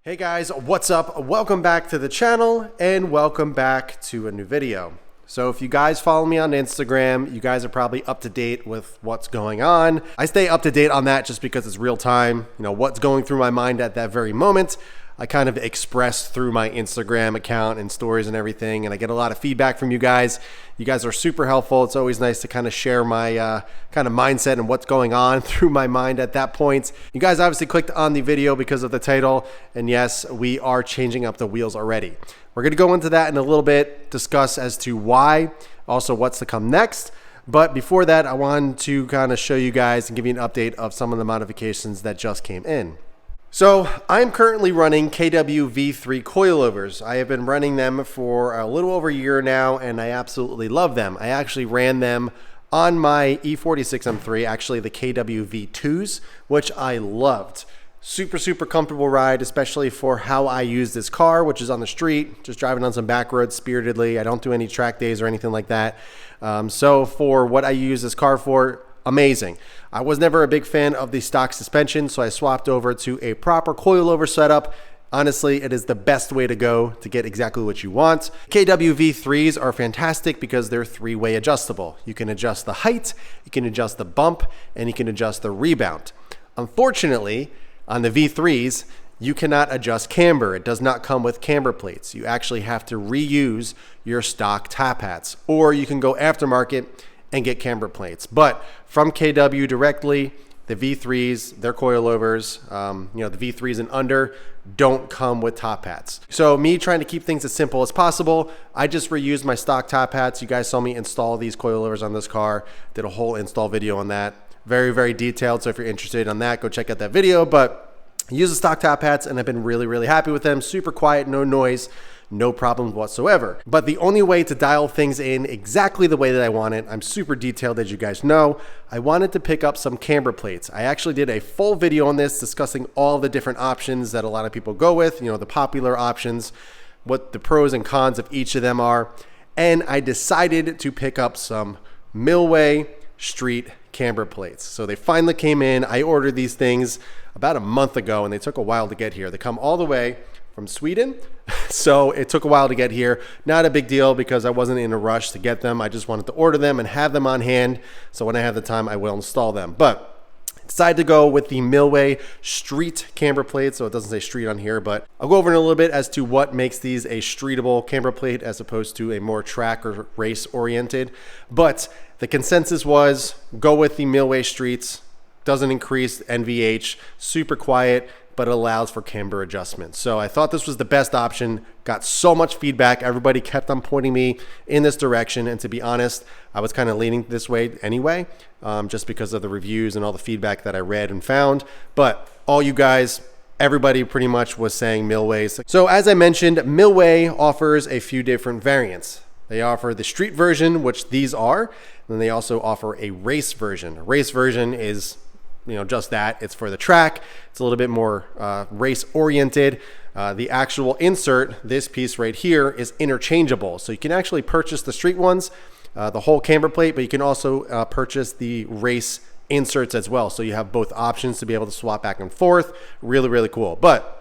Hey guys, what's up? Welcome back to the channel and welcome back to a new video. So if you guys follow me on Instagram, you guys are probably up to date with what's going on. I stay up to date on that just because it's real time. You know, what's going through my mind at that very moment, I kind of express through my Instagram account and stories and everything. And I get a lot of feedback from you guys. You guys are super helpful. It's always nice to kind of share my kind of mindset and what's going on through my mind at that point. You guys obviously clicked on the video because of the title. And yes, we are changing up the wheels already. We're going to go into that in a little bit, discuss as to why, also what's to come next. But before that, I wanted to kind of show you guys and give you an update of some of the modifications that just came in. So I'm currently running KW V3 coilovers. I have been running them for a little over a year now, and I absolutely love them. I actually ran them on my E86 M3, actually the KW V2s, which I loved. Super comfortable ride, especially for how I use this car, which is on the street, just driving on some back roads spiritedly. I don't do any track days or anything like that. So for what I use this car for, amazing. I was never a big fan of the stock suspension, so I swapped over to a proper coilover setup. Honestly, it is the best way to go to get exactly what you want. KW V3s are fantastic because they're three-way adjustable. You can adjust the height, you can adjust the bump, and you can adjust the rebound. Unfortunately, on the V3s, you cannot adjust camber. It does not come with camber plates. You actually have to reuse your stock top hats, or you can go aftermarket and get camber plates. But from KW directly, the V3s, their coilovers, you know, the V3s and under don't come with top hats. So me trying to keep things as simple as possible, I just reused my stock top hats. You guys saw me install these coilovers on this car, did a whole install video on that. Very detailed. So if you're interested on that, go check out that video. But I use the stock top hats and I've been really happy with them. Super quiet, no noise. No problems whatsoever. But the only way to dial things in exactly the way that I want it, I'm super detailed as you guys know, I wanted to pick up some camber plates. I actually did a full video on this discussing all the different options that a lot of people go with, you know, the popular options, what the pros and cons of each of them are. And I decided to pick up some Milway Street camber plates. So they finally came in. I ordered these things about a month ago and they took a while to get here. They come all the way from Sweden. So it took a while to get here. Not a big deal because I wasn't in a rush to get them. I just wanted to order them and have them on hand. So when I have the time, I will install them. But I decided to go with the Milway Street camber plate. So it doesn't say street on here, but I'll go over in a little bit as to what makes these a streetable camber plate as opposed to a more track or race oriented. But the consensus was go with the Milway Streets. Doesn't increase NVH, super quiet, but it allows for camber adjustments. So I thought this was the best option. Got so much feedback. Everybody kept on pointing me in this direction. And to be honest, I was kind of leaning this way anyway, just because of the reviews and all the feedback that I read and found. But all you guys, everybody pretty much was saying Milways. So as I mentioned, Milway offers a few different variants. They offer the street version, which these are, and then they also offer a race version. A race version is, you know, just that. It's for the track. It's a little bit more race oriented. The actual insert, this piece right here, is interchangeable. So you can actually purchase the street ones, the whole camber plate, but you can also purchase the race inserts as well. So you have both options to be able to swap back and forth. Really cool. But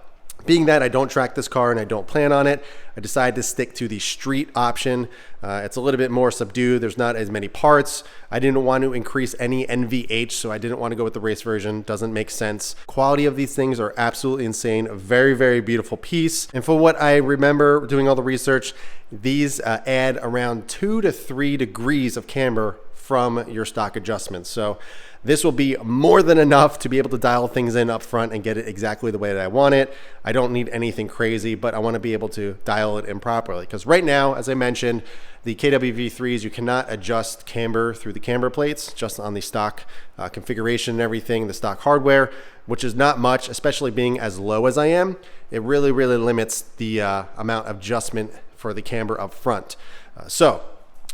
being that I don't track this car and I don't plan on it, I decided to stick to the street option. It's a little bit more subdued. There's not as many parts. I didn't want to increase any NVH, so I didn't want to go with the race version. Doesn't make sense. Quality of these things are absolutely insane. A very beautiful piece. And for what I remember doing all the research, these add around 2 to 3 degrees of camber from your stock adjustments. So this will be more than enough to be able to dial things in up front and get it exactly the way that I want it. I don't need anything crazy, but I want to be able to dial it in properly. Because right now, as I mentioned, the KW V3s, you cannot adjust camber through the camber plates, just on the stock configuration and everything, the stock hardware, which is not much, especially being as low as I am. It really limits the amount of adjustment for the camber up front. So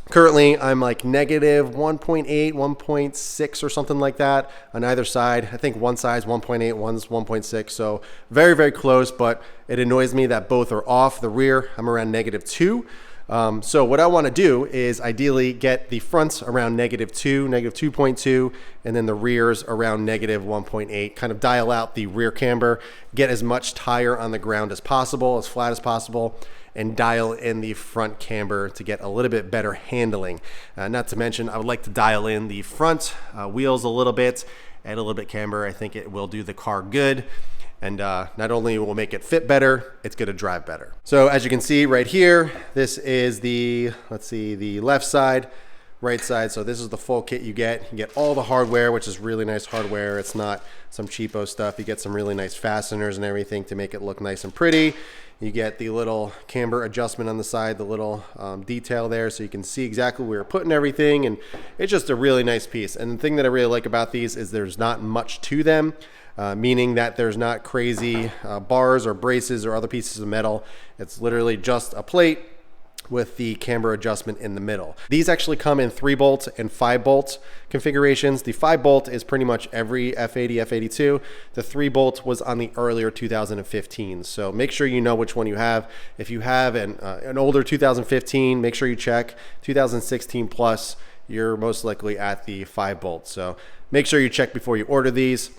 currently, I'm like negative 1.8, 1.6 or something like that on either side. I think one side's 1.8, one's 1.6. So very close, but it annoys me that both are off. The rear, I'm around -2. So what I want to do is ideally get the fronts around -2, -2.2, and then the rears around -1.8, kind of dial out the rear camber, get as much tire on the ground as possible, as flat as possible, and dial in the front camber to get a little bit better handling. Not to mention, I would like to dial in the front wheels a little bit, add a little bit camber. I think it will do the car good. And not only will make it fit better, it's gonna drive better. So as you can see right here, this is the, let's see, the left side, right side. So this is the full kit you get. You get all the hardware, which is really nice hardware. It's not some cheapo stuff. You get some really nice fasteners and everything to make it look nice and pretty. You get the little camber adjustment on the side, the little detail there, so you can see exactly where we're putting everything, and it's just a really nice piece. And the thing that I really like about these is there's not much to them. Meaning that there's not crazy bars or braces or other pieces of metal. It's literally just a plate with the camber adjustment in the middle. These actually come in 3-bolt and 5-bolt configurations. The 5-bolt is pretty much every F80, F82. The 3-bolt was on the earlier 2015. So make sure you know which one you have. If you have an older 2015, make sure you check. 2016 plus, you're most likely at the 5-bolt. So make sure you check before you order these.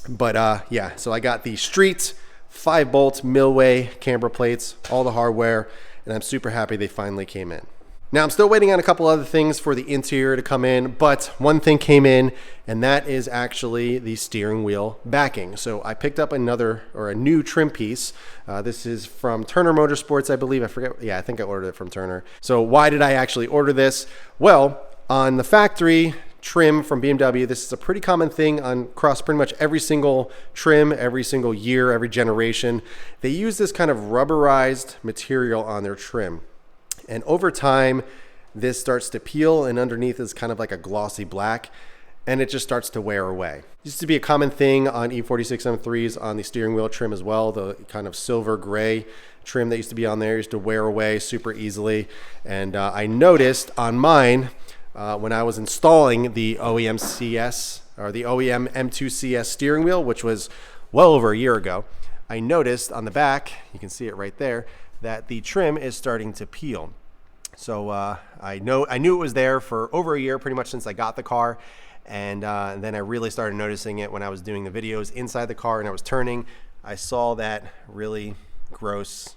But yeah, so I got the Street 5-bolt Millway camber plates, all the hardware, and I'm super happy they finally came in. Now I'm still waiting on a couple other things for the interior to come in, but one thing came in, and that is actually the steering wheel backing. So I picked up a new trim piece. This is from Turner Motorsports, I believe. I forget. Yeah, I think I ordered it from Turner. So why did I actually order this? Well, on the factory trim from BMW, this is a pretty common thing across pretty much every single trim, every single year, every generation. They use this kind of rubberized material on their trim. And over time, this starts to peel, and underneath is kind of like a glossy black, and it just starts to wear away. It used to be a common thing on E46 M3s on the steering wheel trim as well. The kind of silver gray trim that used to be on there used to wear away super easily. And I noticed on mine, when I was installing the OEM CS or the OEM M2 CS steering wheel, which was well over a year ago, I noticed on the back, you can see it right there, that the trim is starting to peel. So I knew it was there for over a year, pretty much since I got the car. And then I really started noticing it when I was doing the videos inside the car and I was turning. I saw that really gross,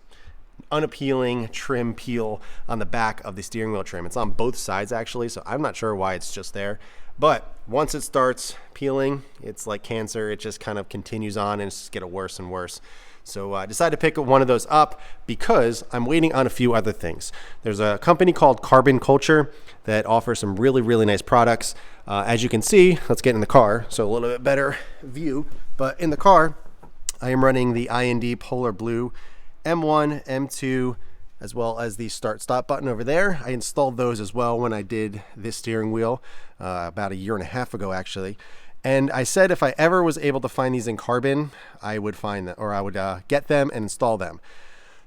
unappealing trim peel on the back of the steering wheel trim. It's on both sides actually, so I'm not sure why it's just there. But once it starts peeling, it's like cancer. It just kind of continues on and it's just getting worse and worse. So I decided to pick one of those up because I'm waiting on a few other things. There's a company called Carbon Culture that offers some really, really nice products. As you can see, let's get in the car, so a little bit better view. But in the car, I am running the IND Polar Blue M1, M2, as well as the start-stop button over there. I installed those as well when I did this steering wheel about a year and a half ago, actually. And I said if I ever was able to find these in carbon, I would find them, or I would get them and install them.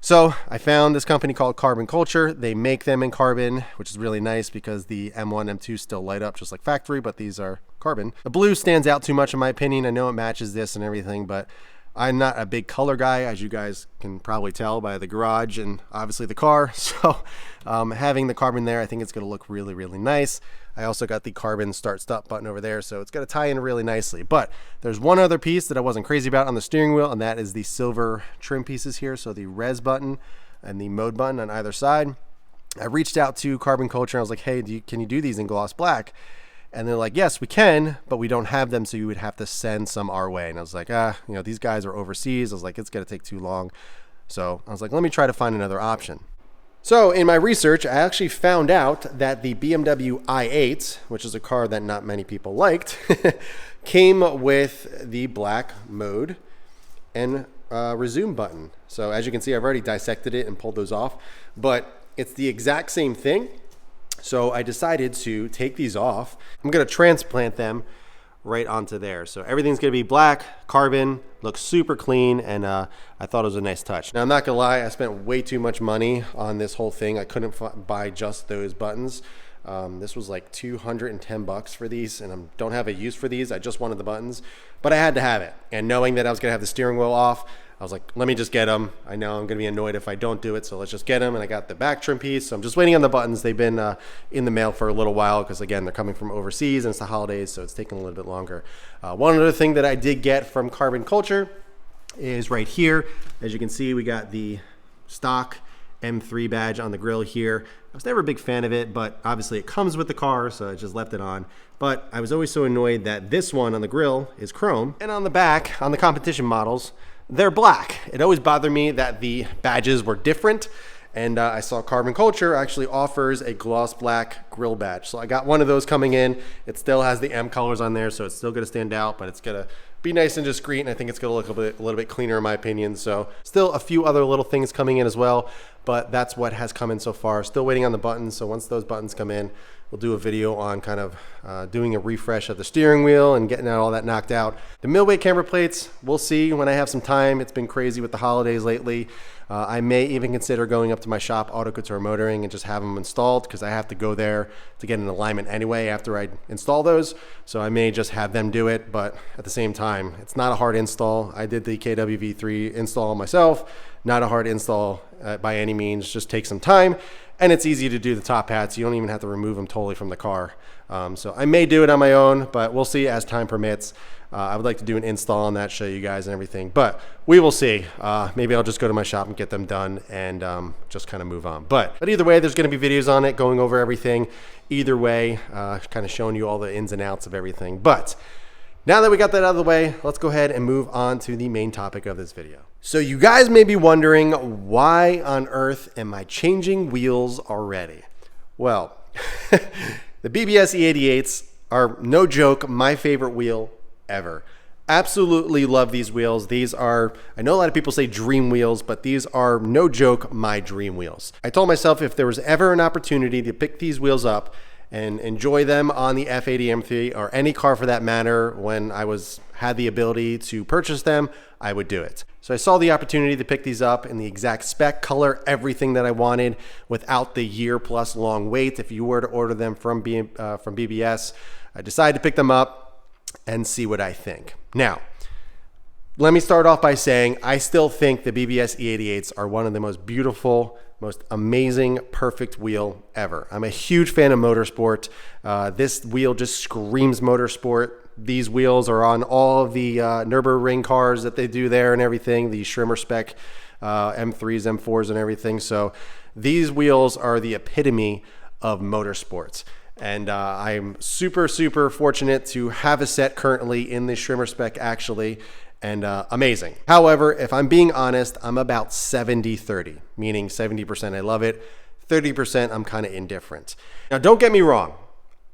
So I found this company called Carbon Culture. They make them in carbon, which is really nice because the M1, M2 still light up just like factory, but these are carbon. The blue stands out too much in my opinion. I know it matches this and everything, but I'm not a big color guy, as you guys can probably tell by the garage and obviously the car. So having the carbon there, I think it's going to look really, really nice. I also got the carbon start-stop button over there, so it's going to tie in really nicely. But there's one other piece that I wasn't crazy about on the steering wheel, and that is the silver trim pieces here. So the res button and the mode button on either side. I reached out to Carbon Culture and I was like, hey, can you do these in gloss black? And they're like, yes, we can, but we don't have them, so you would have to send some our way. And I was like, these guys are overseas. I was like, it's going to take too long. So I was like, let me try to find another option. So in my research, I actually found out that the BMW i8, which is a car that not many people liked, came with the black mode and resume button. So as you can see, I've already dissected it and pulled those off, but it's the exact same thing. So I decided to take these off. I'm going to transplant them right onto there. So everything's going to be black, carbon, looks super clean, and I thought it was a nice touch. Now I'm not going to lie, I spent way too much money on this whole thing. I couldn't buy just those buttons. This was like 210 bucks for these, and I don't have a use for these. I just wanted the buttons, but I had to have it. And knowing that I was going to have the steering wheel off, I was like, let me just get them. I know I'm going to be annoyed if I don't do it, so let's just get them. And I got the back trim piece. So I'm just waiting on the buttons. They've been in the mail for a little while because, again, they're coming from overseas and it's the holidays, so it's taking a little bit longer. One other thing that I did get from Carbon Culture is right here. As you can see, we got the stock M3 badge on the grill here. I was never a big fan of it, but obviously it comes with the car, so I just left it on. But I was always so annoyed that this one on the grill is chrome, and on the back, on the competition models, they're black. It always bothered me that the badges were different, and I saw Carbon Culture actually offers a gloss black grill badge. So I got one of those coming in. It still has the M colors on there, so it's still gonna stand out, but it's gonna be nice and discreet, and I think it's gonna look a little bit cleaner in my opinion. So still a few other little things coming in as well, but that's what has come in so far. Still waiting on the buttons, so once those buttons come in, we'll do a video on kind of doing a refresh of the steering wheel and getting all that knocked out. The millweight camber plates, we'll see when I have some time. It's been crazy with the holidays lately. I may even consider going up to my shop, Auto Couture Motoring, and just have them installed because I have to go there to get an alignment anyway after I install those. So I may just have them do it, but at the same time, it's not a hard install. I did the KWV3 install myself. Not a hard install by any means, just take some time. And it's easy to do the top hats. You don't even have to remove them totally from the car. So I may do it on my own, but we'll see as time permits. I would like to do an install on that, show you guys and everything, but we will see. Maybe I'll just go to my shop and get them done and just kind of move on. But either way, there's going to be videos on it, going over everything. Either way, kind of showing you all the ins and outs of everything. But now that we got that out of the way, let's go ahead and move on to the main topic of this video. So you guys may be wondering, why on earth am I changing wheels already? Well, the BBS E88's are no joke my favorite wheel ever. Absolutely love these wheels. These are, I know a lot of people say dream wheels, but these are no joke my dream wheels. I told myself if there was ever an opportunity to pick these wheels up and enjoy them on the F80 M3 or any car for that matter, when I had the ability to purchase them, I would do it. So I saw the opportunity to pick these up in the exact spec, color, everything that I wanted without the year-plus long wait. If you were to order them from BBS, I decided to pick them up and see what I think. Now, let me start off by saying I still think the BBS E88's are one of the most beautiful, most amazing, perfect wheel ever. I'm a huge fan of motorsport. This wheel just screams motorsport. These wheels are on all of the Nürburgring cars that they do there and everything, the Schwimmer spec M3s, M4s and everything. So these wheels are the epitome of motorsports. And I'm super, super fortunate to have a set currently in the Schwimmer spec actually, and amazing. However, if I'm being honest, I'm about 70-30, meaning 70% I love it, 30% I'm kind of indifferent. Now, don't get me wrong.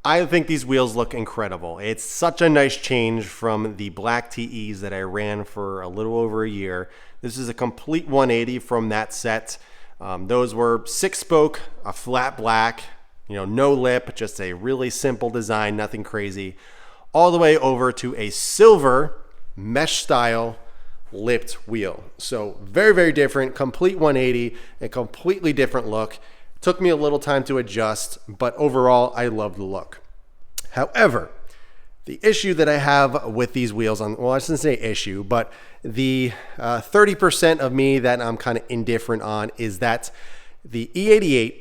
I think these wheels look incredible. It's such a nice change from the black TEs that I ran for a little over a year. This is a complete 180 from that set. Those were 6-spoke, a flat black, no lip, just a really simple design, nothing crazy, all the way over to a silver mesh style lipped wheel. So very, very different, complete 180, a completely different look. Took me a little time to adjust, but overall, I love the look. However, the issue that I have with these wheels, well, I shouldn't say issue, but the 30% of me that I'm kind of indifferent on is that the E88,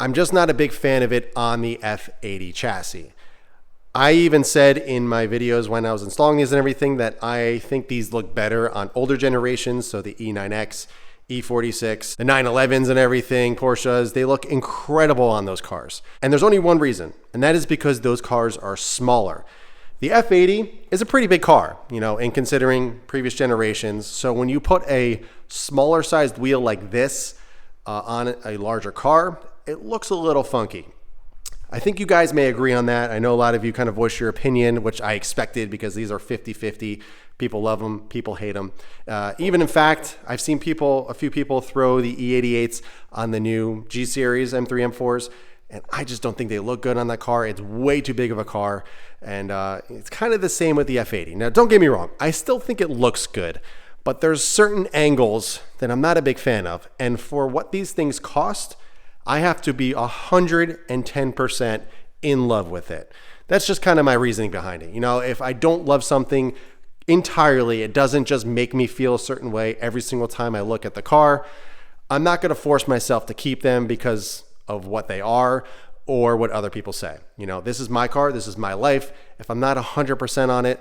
I'm just not a big fan of it on the F80 chassis. I even said in my videos when I was installing these and everything that I think these look better on older generations, so the E9X, E46, the 911s and everything, Porsches, they look incredible on those cars. And there's only one reason, and that is because those cars are smaller. The F80 is a pretty big car, in considering previous generations. So when you put a smaller sized wheel like this on a larger car, it looks a little funky. I think you guys may agree on that. I know a lot of you kind of voice your opinion, which I expected because these are 50-50. People love them, people hate them. Even in fact, I've seen a few people throw the E88's on the new G Series M3, M4s, and I just don't think they look good on that car. It's way too big of a car, and it's kind of the same with the F80. Now, don't get me wrong. I still think it looks good, but there's certain angles that I'm not a big fan of, and for what these things cost, I have to be 110% in love with it. That's just kind of my reasoning behind it. If I don't love something entirely. It doesn't just make me feel a certain way every single time I look at the car. I'm not going to force myself to keep them because of what they are or what other people say. You know, this is my car, this is my life. If I'm not 100% on it,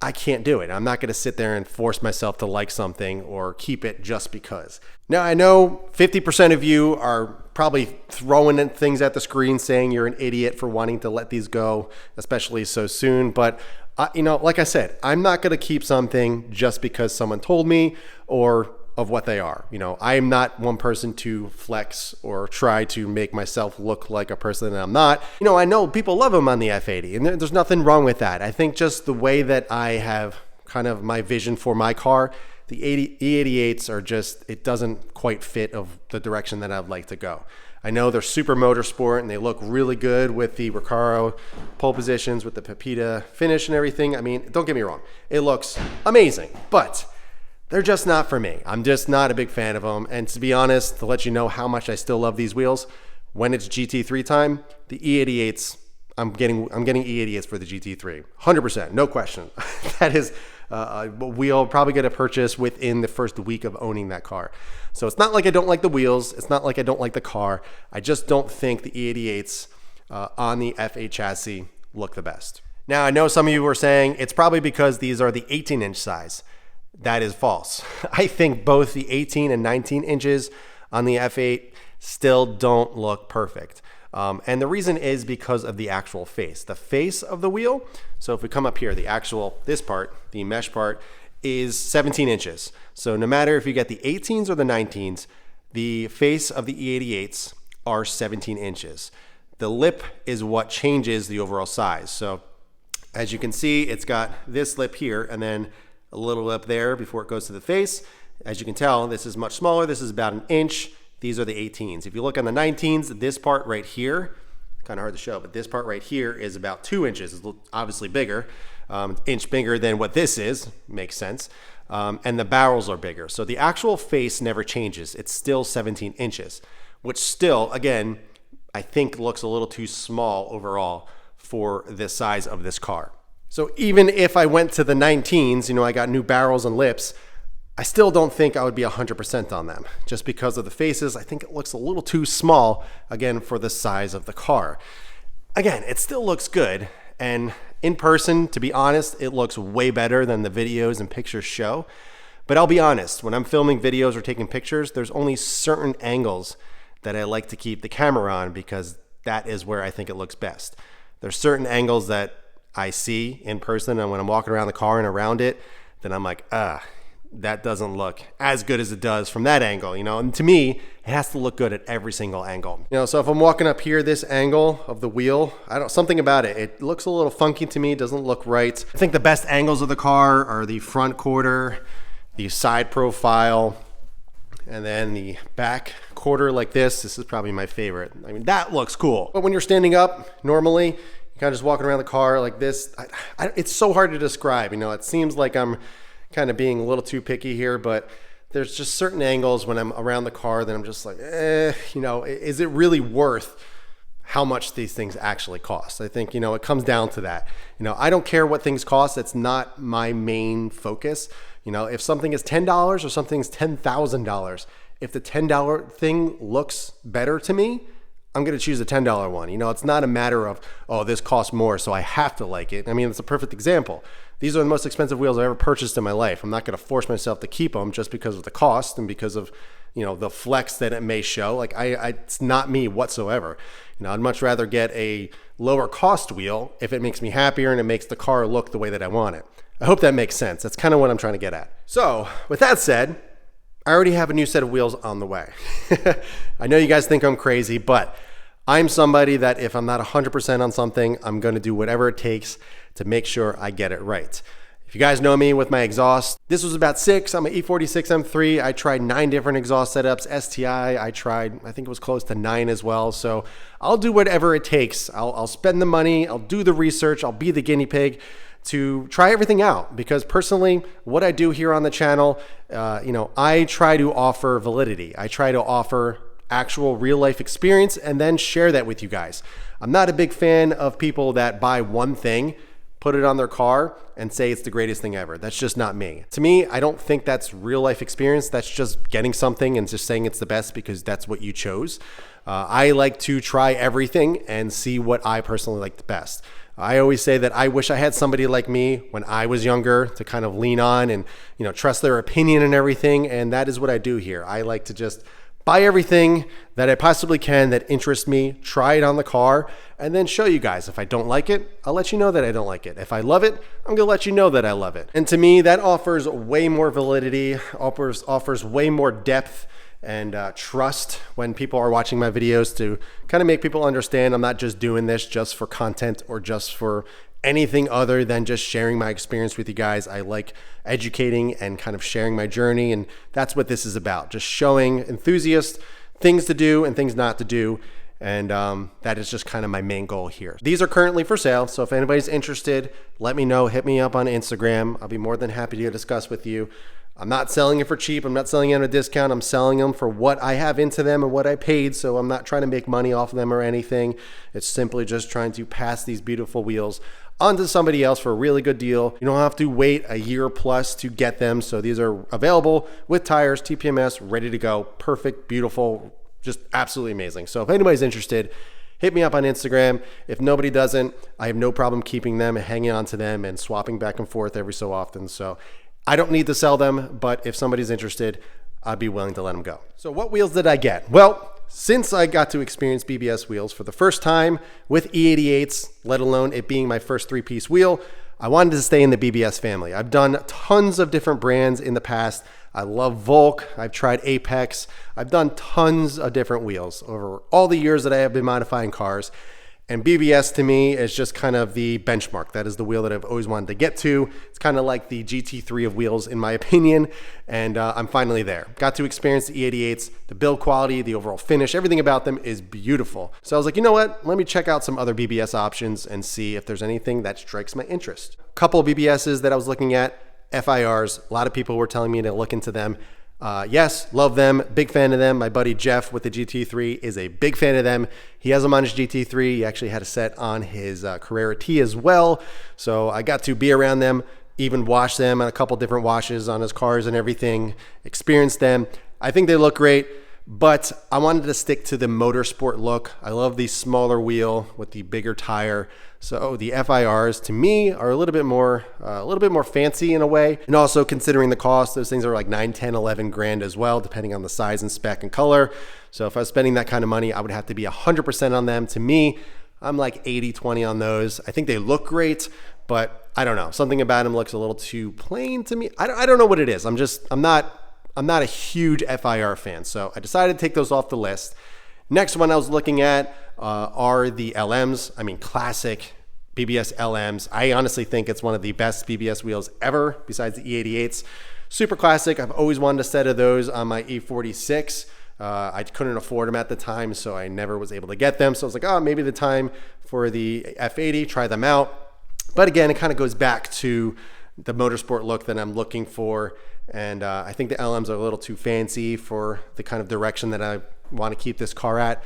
I can't do it. I'm not going to sit there and force myself to like something or keep it just because. Now, I know 50% of you are probably throwing in things at the screen saying you're an idiot for wanting to let these go, especially so soon. But, you know, like I said, I'm not going to keep something just because someone told me or of what they are. You know, I'm not one person to flex or try to make myself look like a person that I'm not. You know, I know people love them on the F80 and there's nothing wrong with that. I think just the way that I have kind of my vision for my car, the E88s are just, it doesn't quite fit of the direction that I'd like to go. I know they're super motorsport and they look really good with the Recaro pole positions, with the Pepita finish and everything. I mean, don't get me wrong, it looks amazing, but they're just not for me. I'm just not a big fan of them. And to be honest, to let you know how much I still love these wheels, when it's GT3 time, the E88s, I'm getting E88s for the GT3, 100%, no question. That is a wheel probably going to purchase within the first week of owning that car. So it's not like I don't like the wheels. It's not like I don't like the car. I just don't think the E88s on the F8 chassis look the best. Now, I know some of you were saying it's probably because these are the 18-inch size. That is false. I think both the 18 and 19 inches on the F8 still don't look perfect. And the reason is because of the actual face. The face of the wheel, so if we come up here, the actual, this part, the mesh part, is 17 inches. So no matter if you get the 18s or the 19s, the face of the E88s are 17 inches. The lip is what changes the overall size. So as you can see, it's got this lip here and then a little lip there before it goes to the face. As you can tell, this is much smaller. This is about an inch. These are the 18s. If you look on the 19s, this part right here, kind of hard to show, but this part right here is about 2 inches. It's obviously bigger, inch bigger than what this is, makes sense. And the barrels are bigger. So the actual face never changes. It's still 17 inches, which still, again, I think looks a little too small overall for the size of this car. So even if I went to the 19s, you know, I got new barrels and lips, I still don't think I would be 100% on them. Just because of the faces, I think it looks a little too small, again, for the size of the car. Again, it still looks good, and in person, to be honest, it looks way better than the videos and pictures show. But I'll be honest, when I'm filming videos or taking pictures, there's only certain angles that I like to keep the camera on because that is where I think it looks best. There's certain angles that I see in person, and when I'm walking around the car and around it, then I'm like, that doesn't look as good as it does from that angle, you know? And to me, it has to look good at every single angle. You know, so if I'm walking up here, this angle of the wheel, something about it, it looks a little funky to me, it doesn't look right. I think the best angles of the car are the front quarter, the side profile, and then the back quarter like this. This is probably my favorite. I mean, that looks cool. But when you're standing up, normally, you're kind of just walking around the car like this. It's so hard to describe. You know, it seems like I'm kind of being a little too picky here, but there's just certain angles when I'm around the car that I'm just like, you know, is it really worth how much these things actually cost? I think, you know, it comes down to that. You know, I don't care what things cost. It's not my main focus. You know, if something is $10 or something's $10,000, if the $10 thing looks better to me, I'm going to choose the $10 one. You know, it's not a matter of, oh, this costs more, so I have to like it. I mean, it's a perfect example. These are the most expensive wheels I've ever purchased in my life. I'm not going to force myself to keep them just because of the cost and because of, you know, the flex that it may show. Like, it's not me whatsoever. You know, I'd much rather get a lower cost wheel if it makes me happier and it makes the car look the way that I want it. I hope that makes sense. That's kind of what I'm trying to get at. So, with that said, I already have a new set of wheels on the way. I know you guys think I'm crazy, but I'm somebody that if I'm not 100% on something, I'm going to do whatever it takes to make sure I get it right. If you guys know me with my exhaust, this was about 6. I'm an E46 M3. I tried 9 different exhaust setups. STI, I think it was close to 9 as well. So I'll do whatever it takes. I'll spend the money. I'll do the research. I'll be the guinea pig to try everything out, because personally, what I do here on the channel, you know, I try to offer validity. I try to offer actual real life experience and then share that with you guys. I'm not a big fan of people that buy one thing, put it on their car and say it's the greatest thing ever. That's just not me. To me, I don't think that's real life experience. That's just getting something and just saying it's the best because that's what you chose. I like to try everything and see what I personally like the best. I always say that I wish I had somebody like me when I was younger to kind of lean on and, trust their opinion and everything. And that is what I do here. I like to just buy everything that I possibly can that interests me, try it on the car, and then show you guys. If I don't like it, I'll let you know that I don't like it. If I love it, I'm gonna let you know that I love it. And to me, that offers way more validity, offers way more depth and trust when people are watching my videos, to kind of make people understand I'm not just doing this just for content or just for anything other than just sharing my experience with you guys. I like educating and kind of sharing my journey, and that's what this is about. Just showing enthusiasts things to do and things not to do, and that is just kind of my main goal here. These are currently for sale, so if anybody's interested, let me know. Hit me up on Instagram. I'll be more than happy to discuss with you. I'm not selling it for cheap. I'm not selling it at a discount. I'm selling them for what I have into them and what I paid. So I'm not trying to make money off of them or anything. It's simply just trying to pass these beautiful wheels onto somebody else for a really good deal. You don't have to wait a year plus to get them. So these are available with tires, TPMS, ready to go. Perfect, beautiful, just absolutely amazing. So if anybody's interested, hit me up on Instagram. If nobody doesn't, I have no problem keeping them and hanging on to them and swapping back and forth every so often. So I don't need to sell them, but if somebody's interested, I'd be willing to let them go. So what wheels did I get? Well, since I got to experience BBS wheels for the first time with E88's, let alone it being my first 3-piece wheel, I wanted to stay in the BBS family. I've done tons of different brands in the past. I love Volk. I've tried Apex. I've done tons of different wheels over all the years that I have been modifying cars. And BBS to me is just kind of the benchmark. That is the wheel that I've always wanted to get to. It's kind of like the GT3 of wheels in my opinion. And I'm finally there. Got to experience the E88's, the build quality, the overall finish, everything about them is beautiful. So I was like, you know what? Let me check out some other BBS options and see if there's anything that strikes my interest. A couple of BBS's that I was looking at, FIRs. A lot of people were telling me to look into them. Yes, love them, big fan of them. My buddy Jeff with the GT3 is a big fan of them. He has them on his GT3. He actually had a set on his Carrera T as well. So I got to be around them, even wash them on a couple different washes on his cars and everything, experience them. I think they look great, but I wanted to stick to the motorsport look. I love the smaller wheel with the bigger tire. So the FIRs to me are a little bit more fancy in a way. And also considering the cost, those things are like 9, 10, 11 grand as well, depending on the size and spec and color. So if I was spending that kind of money, I would have to be 100% on them. To me, I'm like 80-20 on those. I think they look great, but I don't know. Something about them looks a little too plain to me. I don't know what it is. I'm not a huge FIR fan. So I decided to take those off the list. Next one I was looking at are the LMs. I mean, classic BBS LMs. I honestly think it's one of the best BBS wheels ever besides the E88's. Super classic. I've always wanted a set of those on my E46. I couldn't afford them at the time, so I never was able to get them. So I was like, oh, maybe the time for the F80, try them out. But again, it kind of goes back to the motorsport look that I'm looking for. And I think the LMs are a little too fancy for the kind of direction that I want to keep this car at.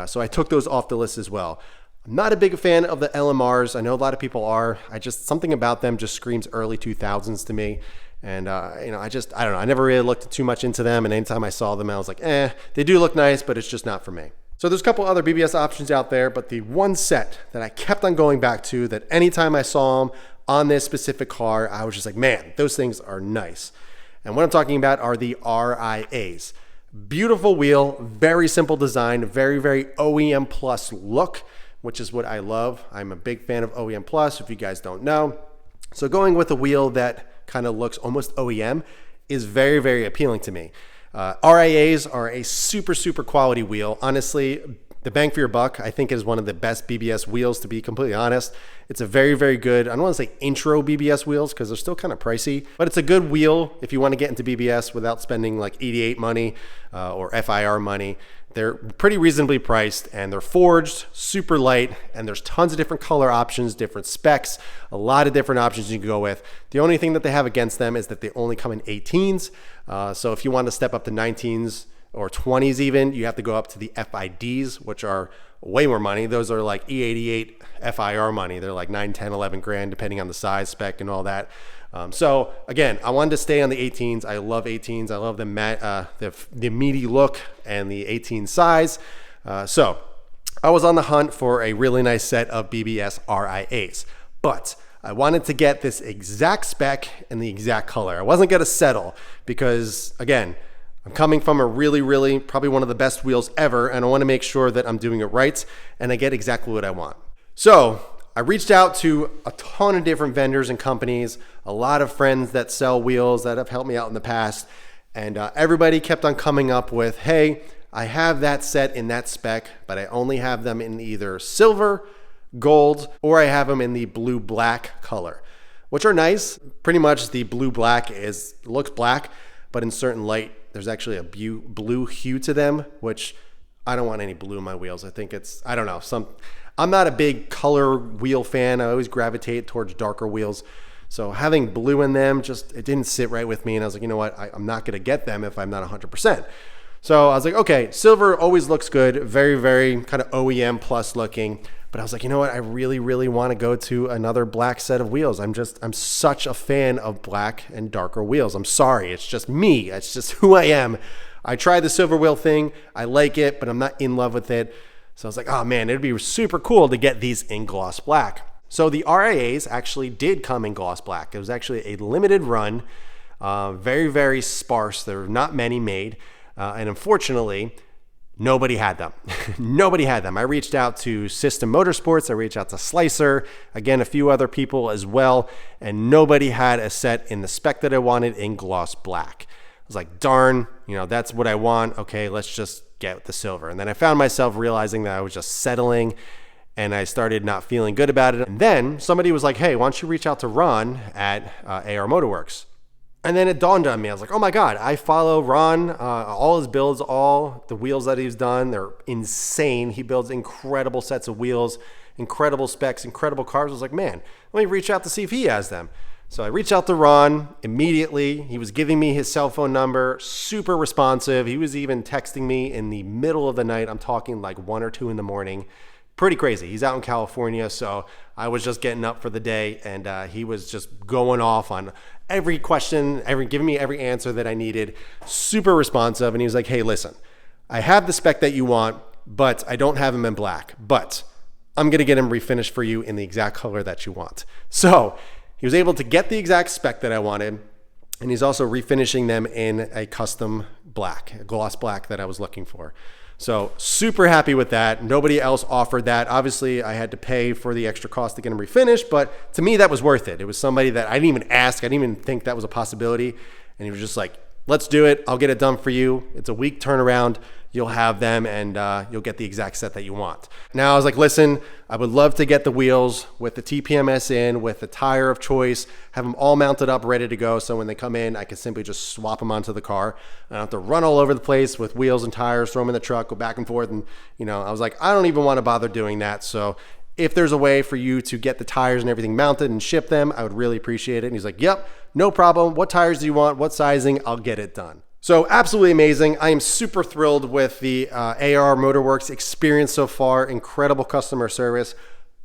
So I took those off the list as well. I'm not a big fan of the LMRs. I know a lot of people are. Something about them just screams early 2000s to me. And, I don't know. I never really looked too much into them. And anytime I saw them, I was like, they do look nice, but it's just not for me. So there's a couple other BBS options out there, but the one set that I kept on going back to, that anytime I saw them on this specific car, I was just like, man, those things are nice. And what I'm talking about are the RIAs. Beautiful wheel, very simple design, very, very OEM plus look, which is what I love. I'm a big fan of OEM plus, if you guys don't know. So going with a wheel that kind of looks almost OEM is very, very appealing to me. RIAs are a super, super quality wheel. Honestly, the bang for your buck, I think, is one of the best BBS wheels, to be completely honest. It's a very, very good, I don't want to say intro BBS wheels because they're still kind of pricey, but it's a good wheel if you want to get into BBS without spending like 88 money or FIR money. They're pretty reasonably priced and they're forged, super light, and there's tons of different color options, different specs, a lot of different options you can go with. The only thing that they have against them is that they only come in 18s. So if you want to step up to 19s, or 20s even. You have to go up to the FIDs, which are way more money. Those are like E88 FIR money. They're like 9, 10, 11 grand, depending on the size, spec, and all that. So again, I wanted to stay on the 18s. I love 18s. I love the meaty look and the 18 size. So I was on the hunt for a really nice set of BBS RIAs, but I wanted to get this exact spec and the exact color. I wasn't going to settle because, again, I'm coming from a really, probably one of the best wheels ever, and I want to make sure that I'm doing it right and I get exactly what I want. So I reached out to a ton of different vendors and companies, a lot of friends that sell wheels that have helped me out in the past, and everybody kept on coming up with, hey, I have that set in that spec, but I only have them in either silver, gold, or I have them in the blue black color, which are nice. Pretty much the blue black looks black, but in certain light, there's actually a blue hue to them, which I don't want any blue in my wheels. I think I don't know, I'm not a big color wheel fan. I always gravitate towards darker wheels. So having blue in them, it didn't sit right with me. And I was like, you know what? I'm not going to get them if I'm not 100%. So I was like, okay, silver always looks good. Very kind of OEM plus looking. But I was like, you know what? I really want to go to another black set of wheels. I'm such a fan of black and darker wheels. I'm sorry. It's just me. It's just who I am. I tried the silver wheel thing. I like it, but I'm not in love with it. So I was like, oh man, it'd be super cool to get these in gloss black. So the RIAs actually did come in gloss black. It was actually a limited run, very sparse. There were not many made. And unfortunately, nobody had them. Nobody had them. I reached out to System Motorsports. I reached out to Slicer. Again, a few other people as well. And nobody had a set in the spec that I wanted in gloss black. I was like, darn, that's what I want. Okay, let's just get the silver. And then I found myself realizing that I was just settling and I started not feeling good about it. And then somebody was like, hey, why don't you reach out to Ron at AR Motorworks? And then it dawned on me. I was like, oh my God, I follow Ron. All his builds, all the wheels that he's done, they're insane. He builds incredible sets of wheels, incredible specs, incredible cars. I was like, man, let me reach out to see if he has them. So I reached out to Ron immediately. He was giving me his cell phone number, super responsive. He was even texting me in the middle of the night. I'm talking like 1 or 2 in the morning. Pretty crazy. He's out in California, so I was just getting up for the day, and he was just going off on every question, giving me every answer that I needed. Super responsive, and he was like, hey, listen, I have the spec that you want, but I don't have him in black, but I'm going to get him refinished for you in the exact color that you want. So he was able to get the exact spec that I wanted, and he's also refinishing them in a custom black, a gloss black that I was looking for. So super happy with that. Nobody else offered that. Obviously, I had to pay for the extra cost to get them refinished, but to me, that was worth it. It was somebody that I didn't even ask. I didn't even think that was a possibility. And he was just like, let's do it. I'll get it done for you. It's a week turnaround. You'll have them and you'll get the exact set that you want. Now I was like, listen, I would love to get the wheels with the TPMS in, with the tire of choice, have them all mounted up, ready to go. So when they come in, I can simply just swap them onto the car. I don't have to run all over the place with wheels and tires, throw them in the truck, go back and forth. And I was like, I don't even want to bother doing that. So if there's a way for you to get the tires and everything mounted and ship them, I would really appreciate it. And he's like, yep, no problem. What tires do you want? What sizing? I'll get it done. So absolutely amazing. I am super thrilled with the AR Motorworks experience so far. Incredible customer service.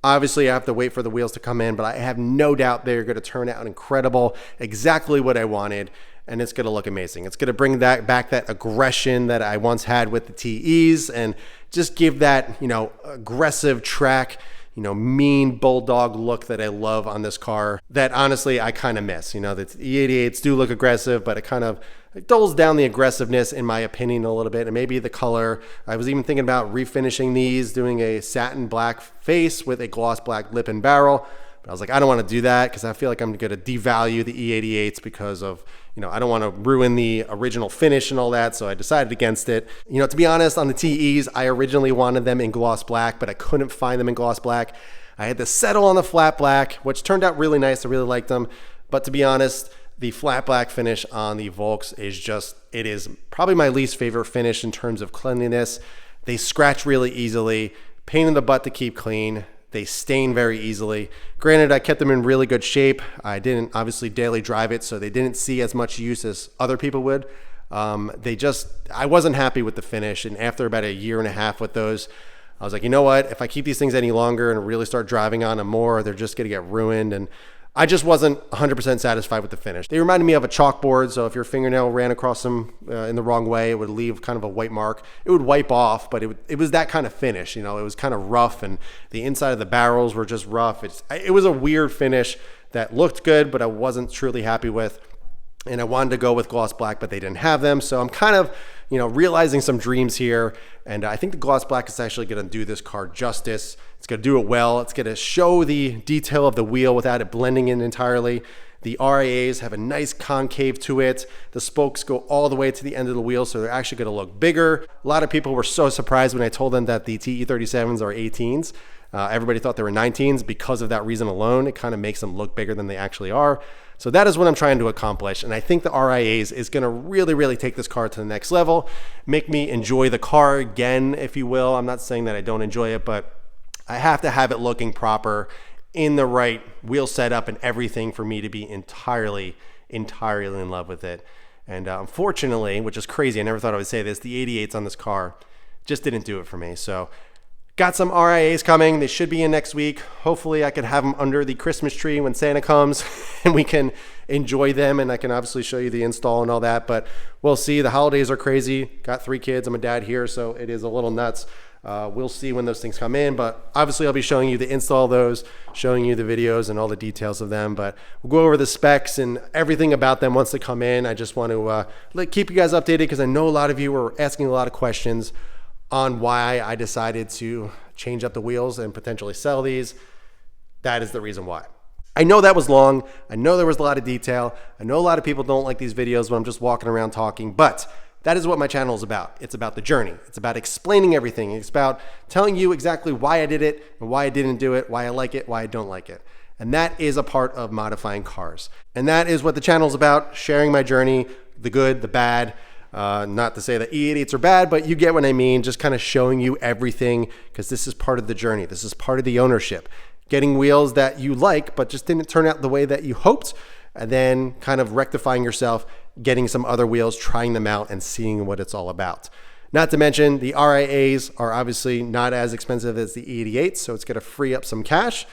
Obviously, I have to wait for the wheels to come in, but I have no doubt they're going to turn out incredible, exactly what I wanted, and it's going to look amazing. It's going to bring back that aggression that I once had with the TEs and just give that, aggressive track, mean bulldog look that I love on this car that honestly I kind of miss. The E88s do look aggressive, but it dulls down the aggressiveness in my opinion a little bit, and maybe the color. I was even thinking about refinishing these, doing a satin black face with a gloss black lip and barrel. But I was like, I don't want to do that because I feel like I'm going to devalue the E88s because of, I don't want to ruin the original finish and all that. So I decided against it. To be honest, on the TEs, I originally wanted them in gloss black, but I couldn't find them in gloss black. I had to settle on the flat black, which turned out really nice. I really liked them. But to be honest, the flat black finish on the Volks it is probably my least favorite finish in terms of cleanliness. They scratch really easily, pain in the butt to keep clean. They stain very easily. Granted, I kept them in really good shape. I didn't obviously daily drive it, so they didn't see as much use as other people would. I wasn't happy with the finish. And after about a year and a half with those, I was like, you know what, if I keep these things any longer and really start driving on them more, they're just gonna get ruined. And I just wasn't 100% satisfied with the finish. They reminded me of a chalkboard, so if your fingernail ran across them in the wrong way, it would leave kind of a white mark. It would wipe off, but it was that kind of finish. You know, it was kind of rough, and the inside of the barrels were just rough. It was a weird finish that looked good, but I wasn't truly happy with. And I wanted to go with gloss black, but they didn't have them. So I'm kind of, you know, realizing some dreams here. And I think the gloss black is actually going to do this car justice. It's going to do it well. It's going to show the detail of the wheel without it blending in entirely. The RIAs have a nice concave to it. The spokes go all the way to the end of the wheel, so they're actually going to look bigger. A lot of people were so surprised when I told them that the TE37s are 18s. Everybody thought they were 19s because of that reason alone. It kind of makes them look bigger than they actually are. So that is what I'm trying to accomplish. And I think the RIAs is going to really, really take this car to the next level, make me enjoy the car again, if you will. I'm not saying that I don't enjoy it, but I have to have it looking proper, in the right wheel setup and everything for me to be entirely in love with it. And unfortunately, which is crazy, I never thought I would say this, the 88s on this car just didn't do it for me. So got some RIAs coming. They should be in next week. Hopefully I can have them under the Christmas tree when Santa comes and we can enjoy them, and I can obviously show you the install and all that, but we'll see. The holidays are crazy. Got 3 kids. I'm a dad here, so it is a little nuts. We'll see when those things come in, but obviously I'll be showing you the install of those, showing you the videos and all the details of them, but we'll go over the specs and everything about them once they come in. I just want to keep you guys updated because I know a lot of you were asking a lot of questions on why I decided to change up the wheels and potentially sell these. That is the reason why. I know that was long. I know there was a lot of detail. I know a lot of people don't like these videos when I'm just walking around talking, but that is what my channel is about. It's about the journey. It's about explaining everything. It's about telling you exactly why I did it and why I didn't do it, why I like it, why I don't like it. And that is a part of modifying cars. And that is what the channel is about, sharing my journey, the good, the bad. Not to say that E88s are bad, but you get what I mean. Just kind of showing you everything, because this is part of the journey. This is part of the ownership. Getting wheels that you like, but just didn't turn out the way that you hoped, and then kind of rectifying yourself, getting some other wheels, trying them out, and seeing what it's all about. Not to mention the RIAs are obviously not as expensive as the E88s, so it's going to free up some cash.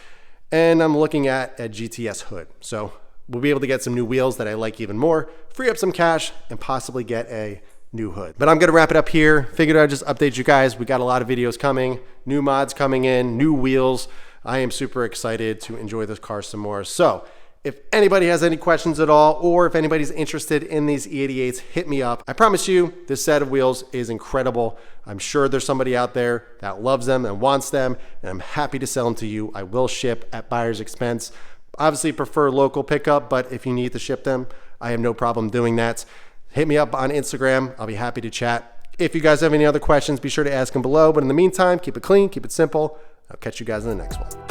And I'm looking at a GTS hood. So we'll be able to get some new wheels that I like even more, free up some cash, and possibly get a new hood. But I'm going to wrap it up here. Figured I'd just update you guys. We got a lot of videos coming, new mods coming in, new wheels. I am super excited to enjoy this car some more. So if anybody has any questions at all, or if anybody's interested in these E88s, hit me up. I promise you, this set of wheels is incredible. I'm sure there's somebody out there that loves them and wants them, and I'm happy to sell them to you. I will ship at buyer's expense. Obviously prefer local pickup, but if you need to ship them, I have no problem doing that. Hit me up on Instagram. I'll be happy to chat. If you guys have any other questions, be sure to ask them below. But in the meantime, keep it clean, keep it simple. I'll catch you guys in the next one.